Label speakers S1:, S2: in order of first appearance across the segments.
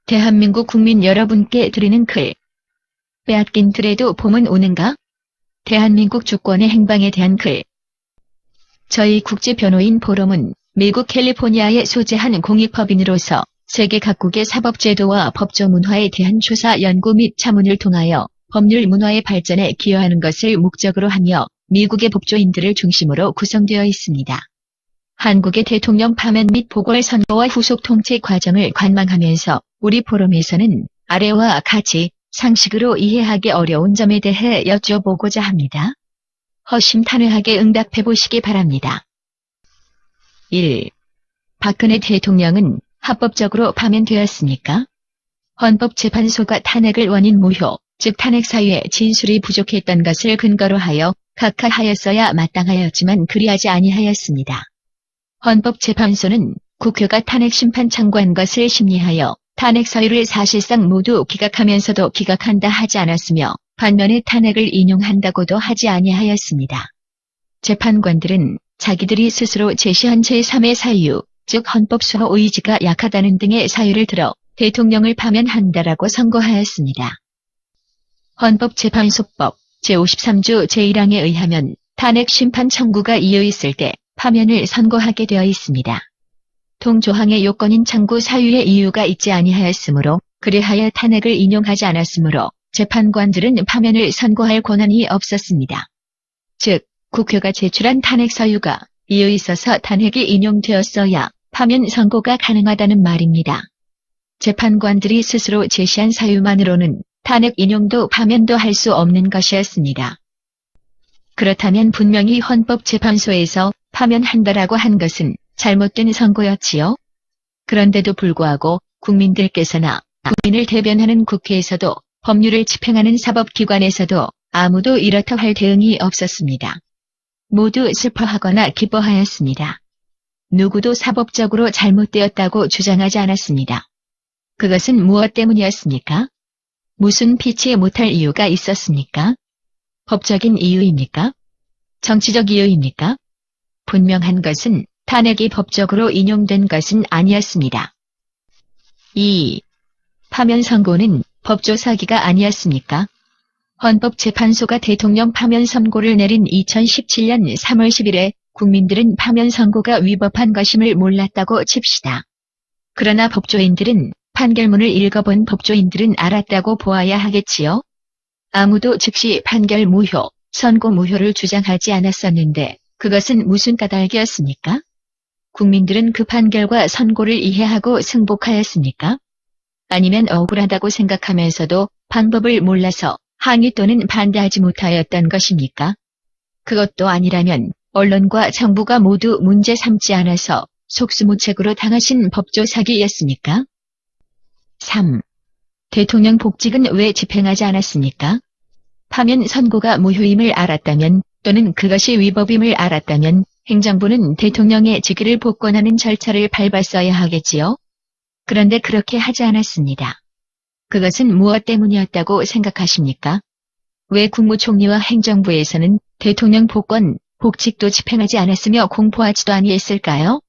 S1: 대한민국 국민 여러분께 드리는 글. 빼앗긴 들에도 봄은 오는가? 대한민국 주권의 행방에 대한 글. 저희 국제변호인 포럼은 미국 캘리포니아에 소재한 공익법인으로서 세계 각국의 사법제도와 법조 문화에 대한 조사 연구 및 자문을 통하여 법률 문화의 발전에 기여하는 것을 목적으로 하며 미국의 법조인들을 중심으로 구성되어 있습니다. 한국의 대통령 파면 및 보궐선거와 후속 통치 과정을 관망하면서 우리 포럼에서는 아래와 같이 상식으로 이해하기 어려운 점에 대해 여쭤보고자 합니다. 허심탄회하게 응답해 보시기 바랍니다. 1. 박근혜 대통령은 합법적으로 파면되었습니까? 헌법재판소가 탄핵을 원인 무효, 즉 탄핵 사유에 진술이 부족했던 것을 근거로 하여 각하하였어야 마땅하였지만 그리하지 아니하였습니다. 헌법재판소는 국회가 탄핵 심판 청구한 것을 심리하여 탄핵 사유를 사실상 모두 기각하면서도 기각한다 하지 않았으며 반면에 탄핵을 인용한다고도 하지 아니하였습니다. 재판관들은 자기들이 스스로 제시한 제3의 사유, 즉 헌법 수호 의지가 약하다는 등의 사유를 들어 대통령을 파면한다라고 선고하였습니다. 헌법재판소법 제53조 제1항에 의하면 탄핵 심판 청구가 이유있을 때 파면을 선고하게 되어 있습니다. 동조항의 요건인 청구 사유의 이유가 있지 아니하였으므로 그리하여 탄핵을 인용하지 않았으므로 재판관들은 파면을 선고할 권한이 없었습니다. 즉, 국회가 제출한 탄핵 사유가 이유 있어서 탄핵이 인용되었어야 파면 선고가 가능하다는 말입니다. 재판관들이 스스로 제시한 사유만으로는 탄핵 인용도 파면도 할 수 없는 것이었습니다. 그렇다면 분명히 헌법재판소에서 파면한다라고 한 것은 잘못된 선고였지요. 그런데도 불구하고 국민들께서나 국민을 대변하는 국회에서도 법률을 집행하는 사법기관에서도 아무도 이렇다 할 대응이 없었습니다. 모두 슬퍼하거나 기뻐하였습니다. 누구도 사법적으로 잘못되었다고 주장하지 않았습니다. 그것은 무엇 때문이었습니까? 무슨 피치 못할 이유가 있었습니까? 법적인 이유입니까? 정치적 이유입니까? 분명한 것은 탄핵이 법적으로 인용된 것은 아니었습니다. 2. 파면 선고는 법조 사기가 아니었습니까? 헌법재판소가 대통령 파면 선고를 내린 2017년 3월 10일에 국민들은 파면 선고가 위법한 것임을 몰랐다고 칩시다. 그러나 법조인들은 판결문을 읽어본 법조인들은 알았다고 보아야 하겠지요? 아무도 즉시 판결 무효, 선고 무효를 주장하지 않았었는데 그것은 무슨 까닭이었습니까? 국민들은 그 판결과 선고를 이해하고 승복하였습니까? 아니면 억울하다고 생각하면서도 방법을 몰라서 항의 또는 반대하지 못하였던 것입니까? 그것도 아니라면 언론과 정부가 모두 문제 삼지 않아서 속수무책으로 당하신 법조 사기였습니까? 3. 대통령 복직은 왜 집행하지 않았습니까? 파면 선고가 무효임을 알았다면 또는 그것이 위법임을 알았다면 행정부는 대통령의 직위를 복권하는 절차를 밟았어야 하겠지요. 그런데 그렇게 하지 않았습니다. 그것은 무엇 때문이었다고 생각하십니까? 왜 국무총리와 행정부에서는 대통령 복권, 복직도 집행하지 않았으며 공포하지도 아니했을까요?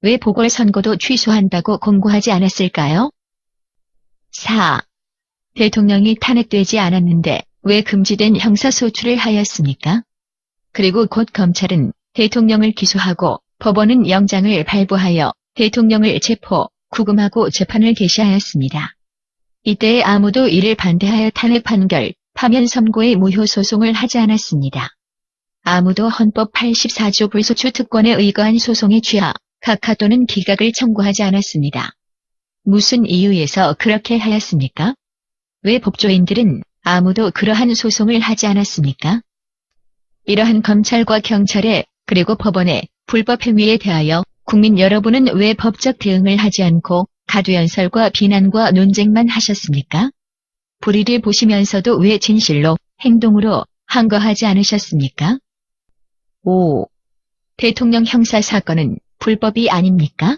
S1: 왜 보궐선거도 취소한다고 공고하지 않았을까요? 4. 대통령이 탄핵되지 않았는데 왜 금지된 형사소추를 하였습니까? 그리고 곧 검찰은 대통령을 기소하고 법원은 영장을 발부하여 대통령을 체포, 구금하고 재판을 개시하였습니다. 이때에 아무도 이를 반대하여 탄핵 판결, 파면 선고의 무효 소송을 하지 않았습니다. 아무도 헌법 84조 불소추 특권에 의거한 소송에 취하, 각하 또는 기각을 청구하지 않았습니다. 무슨 이유에서 그렇게 하였습니까? 왜 법조인들은 아무도 그러한 소송을 하지 않았습니까? 이러한 검찰과 경찰에 그리고 법원의 불법 행위에 대하여 국민 여러분은 왜 법적 대응을 하지 않고 가두연설과 비난과 논쟁만 하셨습니까? 불의를 보시면서도 왜 진실로 행동으로 항거하지 않으셨습니까? 5. 대통령 형사사건은 불법이 아닙니까?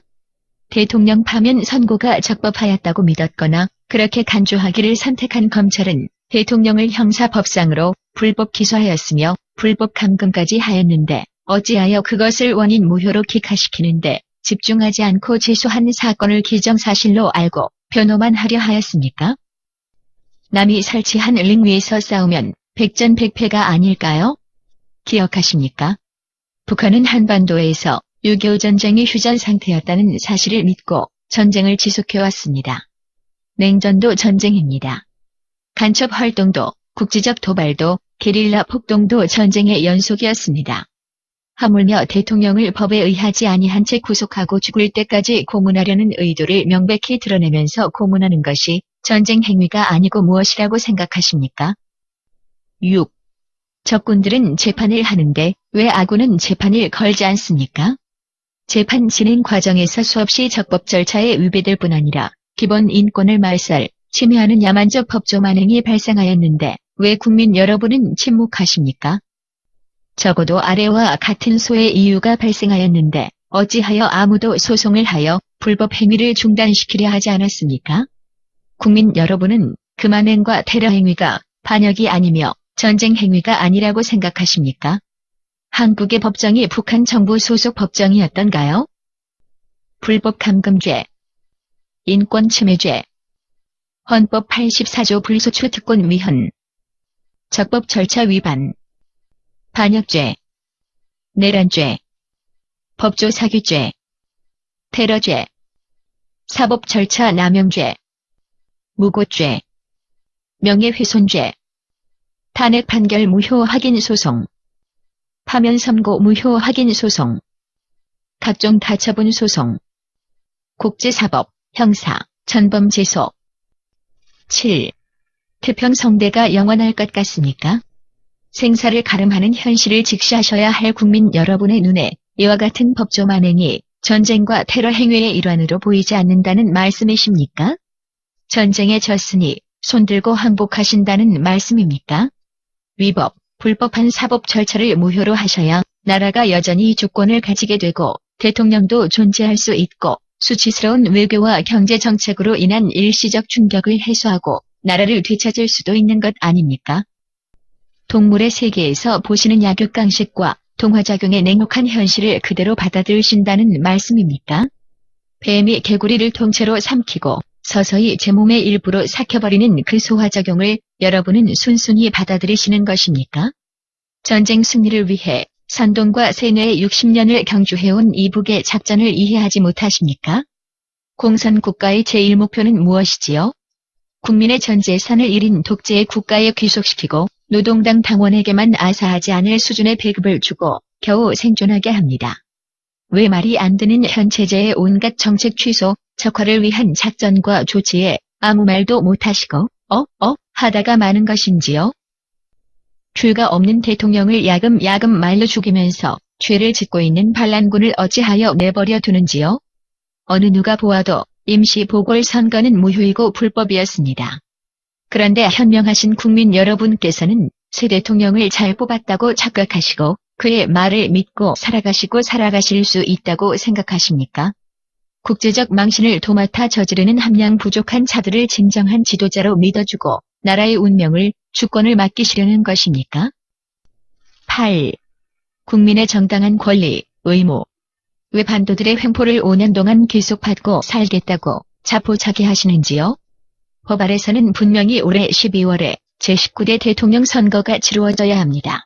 S1: 대통령 파면 선고가 적법하였다고 믿었거나 그렇게 간주하기를 선택한 검찰은 대통령을 형사법상으로 불법 기소하였으며 불법 감금까지 하였는데 어찌하여 그것을 원인 무효로 기각시키는데 집중하지 않고 제소한 사건을 기정사실로 알고 변호만 하려 하였습니까? 남이 설치한 링 위에서 싸우면 백전백패가 아닐까요? 기억하십니까? 북한은 한반도에서 6.25 전쟁이 휴전 상태였다는 사실을 믿고 전쟁을 지속해왔습니다. 냉전도 전쟁입니다. 간첩 활동도, 국지적 도발도, 게릴라 폭동도 전쟁의 연속이었습니다. 하물며 대통령을 법에 의하지 아니한 채 구속하고 죽을 때까지 고문하려는 의도를 명백히 드러내면서 고문하는 것이 전쟁 행위가 아니고 무엇이라고 생각하십니까? 6. 적군들은 재판을 하는데 왜 아군은 재판을 걸지 않습니까? 재판 진행 과정에서 수없이 적법 절차에 위배될 뿐 아니라 기본 인권을 말살, 침해하는 야만적 법조 만행이 발생하였는데 왜 국민 여러분은 침묵하십니까? 적어도 아래와 같은 소의 이유가 발생하였는데 어찌하여 아무도 소송을 하여 불법 행위를 중단시키려 하지 않았습니까? 국민 여러분은 그 만행과 테러 행위가 반역이 아니며 전쟁 행위가 아니라고 생각하십니까? 한국의 법정이 북한 정부 소속 법정이었던가요? 불법 감금죄, 인권침해죄, 헌법 84조 불소추 특권 위헌, 적법 절차 위반, 반역죄, 내란죄, 법조 사기죄, 테러죄, 사법 절차 남용죄, 무고죄, 명예훼손죄, 탄핵 판결 무효 확인 소송, 파면 선고 무효 확인 소송, 각종 가처분 소송, 국제사법, 형사, 전범제소. 7. 태평성대가 영원할 것 같습니까? 생사를 가름하는 현실을 직시하셔야 할 국민 여러분의 눈에 이와 같은 법조 만행이 전쟁과 테러 행위의 일환으로 보이지 않는다는 말씀이십니까? 전쟁에 졌으니 손들고 항복하신다는 말씀입니까? 위법, 불법한 사법 절차를 무효로 하셔야 나라가 여전히 주권을 가지게 되고 대통령도 존재할 수 있고 수치스러운 외교와 경제정책으로 인한 일시적 충격을 해소하고 나라를 되찾을 수도 있는 것 아닙니까? 동물의 세계에서 보시는 약육강식과 동화작용의 냉혹한 현실을 그대로 받아들이신다는 말씀입니까? 뱀이 개구리를 통째로 삼키고 서서히 제 몸의 일부로 삭혀버리는 그 소화작용을 여러분은 순순히 받아들이시는 것입니까? 전쟁 승리를 위해 선동과 세뇌의 60년을 경주해온 이북의 작전을 이해하지 못하십니까? 공산국가의 제1목표는 무엇이지요? 국민의 전 재산을 1인 독재의 국가에 귀속시키고 노동당 당원에게만 아사하지 않을 수준의 배급을 주고 겨우 생존하게 합니다. 왜 말이 안 되는 현 체제의 온갖 정책 취소, 적화를 위한 작전과 조치에 아무 말도 못하시고 하다가 마는 것인지요? 죄가 없는 대통령을 야금야금 말로 죽이면서 죄를 짓고 있는 반란군을 어찌하여 내버려 두는지요? 어느 누가 보아도 임시 보궐선거는 무효이고 불법이었습니다. 그런데 현명하신 국민 여러분께서는 새 대통령을 잘 뽑았다고 착각하시고 그의 말을 믿고 살아가실 수 있다고 생각하십니까? 국제적 망신을 도맡아 저지르는 함량 부족한 자들을 진정한 지도자로 믿어주고 나라의 운명을 주권을 맡기시려는 것입니까? 8. 국민의 정당한 권리, 의무. 왜 반도들의 횡포를 5년 동안 계속 받고 살겠다고 자포자기하시는지요? 법 아래서는 분명히 올해 12월에 제19대 대통령 선거가 치루어져야 합니다.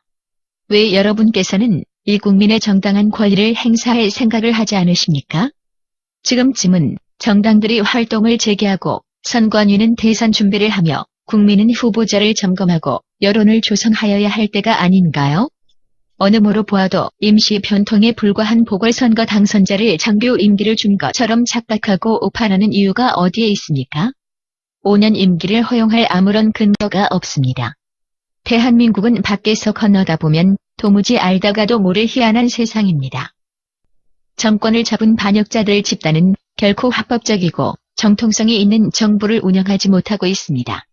S1: 왜 여러분께서는 이 국민의 정당한 권리를 행사할 생각을 하지 않으십니까? 지금쯤은 정당들이 활동을 재개하고 선관위는 대선 준비를 하며 국민은 후보자를 점검하고 여론을 조성하여야 할 때가 아닌가요? 어느 모로 보아도 임시 변통에 불과한 보궐선거 당선자를 정규 임기를 준 것처럼 착각하고 오판하는 이유가 어디에 있습니까? 5년 임기를 허용할 아무런 근거가 없습니다. 대한민국은 밖에서 건너다 보면 도무지 알다가도 모를 희한한 세상입니다. 정권을 잡은 반역자들 집단은 결코 합법적이고 정통성이 있는 정부를 운영하지 못하고 있습니다.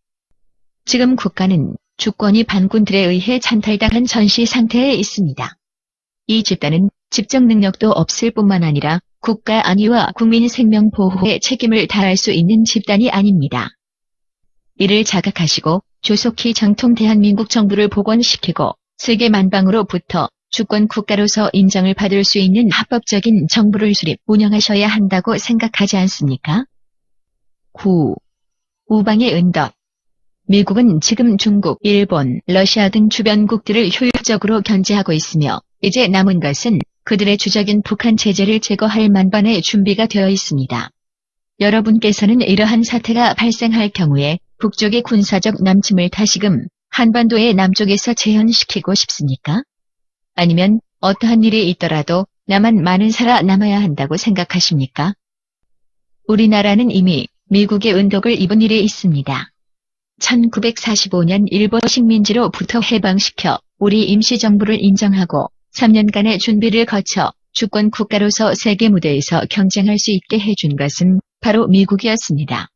S1: 지금 국가는 주권이 반군들에 의해 찬탈당한 전시 상태에 있습니다. 이 집단은 집정 능력도 없을 뿐만 아니라 국가 안위와 국민 생명 보호에 책임을 다할 수 있는 집단이 아닙니다. 이를 자각하시고 조속히 정통 대한민국 정부를 복원시키고 세계 만방으로부터 주권 국가로서 인정을 받을 수 있는 합법적인 정부를 수립 운영하셔야 한다고 생각하지 않습니까? 9. 우방의 은덕. 미국은 지금 중국, 일본, 러시아 등 주변국들을 효율적으로 견제하고 있으며 이제 남은 것은 그들의 주적인 북한 제재를 제거할 만반의 준비가 되어 있습니다. 여러분께서는 이러한 사태가 발생할 경우에 북쪽의 군사적 남침을 다시금 한반도의 남쪽에서 재현시키고 싶습니까? 아니면 어떠한 일이 있더라도 나만 많은 살아남아야 한다고 생각하십니까? 우리나라는 이미 미국의 은덕을 입은 일이 있습니다. 1945년 일본 식민지로부터 해방시켜 우리 임시정부를 인정하고 3년간의 준비를 거쳐 주권 국가로서 세계 무대에서 경쟁할 수 있게 해준 것은 바로 미국이었습니다.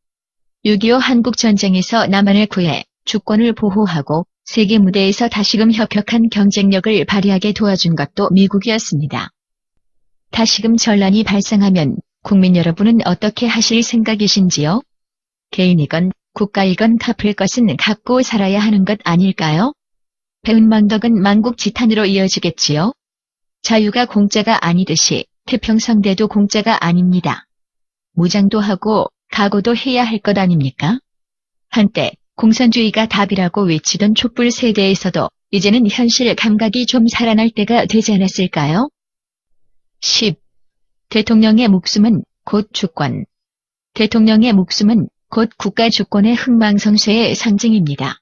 S1: 6.25 한국전쟁에서 남한을 구해 주권을 보호하고 세계 무대에서 다시금 혁혁한 경쟁력을 발휘하게 도와준 것도 미국이었습니다. 다시금 전란이 발생하면 국민 여러분은 어떻게 하실 생각이신지요? 개인이건 국가이건 갚을 것은 갚고 살아야 하는 것 아닐까요? 배은망덕은 만국지탄으로 이어지겠지요? 자유가 공짜가 아니듯이 태평성대도 공짜가 아닙니다. 무장도 하고 각오도 해야 할 것 아닙니까? 한때 공산주의가 답이라고 외치던 촛불 세대에서도 이제는 현실 감각이 좀 살아날 때가 되지 않았을까요? 10. 대통령의 목숨은 곧 주권. 대통령의 목숨은 곧 국가 주권의 흥망성쇠의 상징입니다.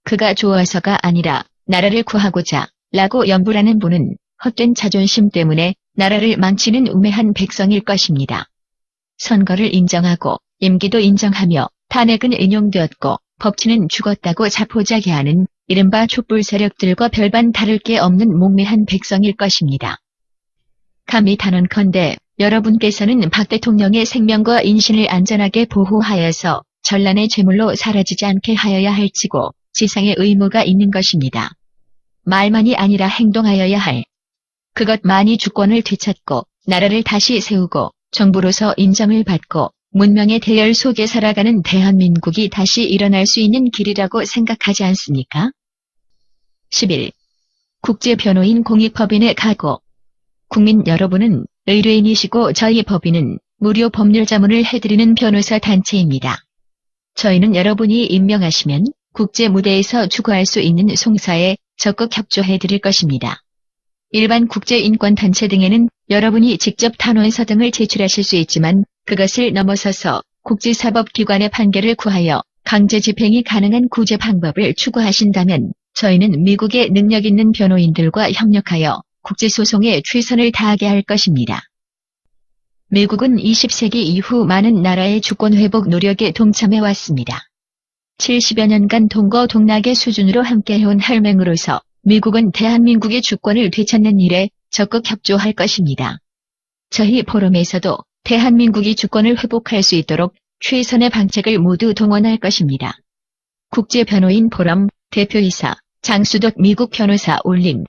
S1: 그가 좋아서가 아니라 나라를 구하고자 라고 연불하는 분은 헛된 자존심 때문에 나라를 망치는 우매한 백성일 것입니다. 선거를 인정하고 임기도 인정하며 탄핵은 인용되었고 법치는 죽었다고 자포자기하는 이른바 촛불 세력들과 별반 다를 게 없는 몽매한 백성일 것입니다. 감히 단언컨대 여러분께서는 박 대통령의 생명과 인신을 안전하게 보호하여서 전란의 제물로 사라지지 않게 하여야 할지고 지상의 의무가 있는 것입니다. 말만이 아니라 행동하여야 할. 그것만이 주권을 되찾고 나라를 다시 세우고 정부로서 인정을 받고 문명의 대열 속에 살아가는 대한민국이 다시 일어날 수 있는 길이라고 생각하지 않습니까? 11. 국제변호인 공익법인의 각오. 국민 여러분은 의뢰인이시고 저희 법인은 무료 법률 자문을 해드리는 변호사 단체입니다. 저희는 여러분이 임명하시면 국제 무대에서 추구할 수 있는 송사에 적극 협조해드릴 것입니다. 일반 국제인권단체 등에는 여러분이 직접 탄원서 등을 제출하실 수 있지만 그것을 넘어서서 국제사법기관의 판결을 구하여 강제 집행이 가능한 구제 방법을 추구하신다면 저희는 미국의 능력 있는 변호인들과 협력하여 국제소송에 최선을 다하게 할 것입니다. 미국은 20세기 이후 많은 나라의 주권 회복 노력에 동참해왔습니다. 70여 년간 동거동락의 수준으로 함께해온 혈맹으로서 미국은 대한민국의 주권을 되찾는 일에 적극 협조할 것입니다. 저희 포럼에서도 대한민국이 주권을 회복할 수 있도록 최선의 방책을 모두 동원할 것입니다. 국제변호인 포럼 대표이사 장수덕 미국 변호사 올림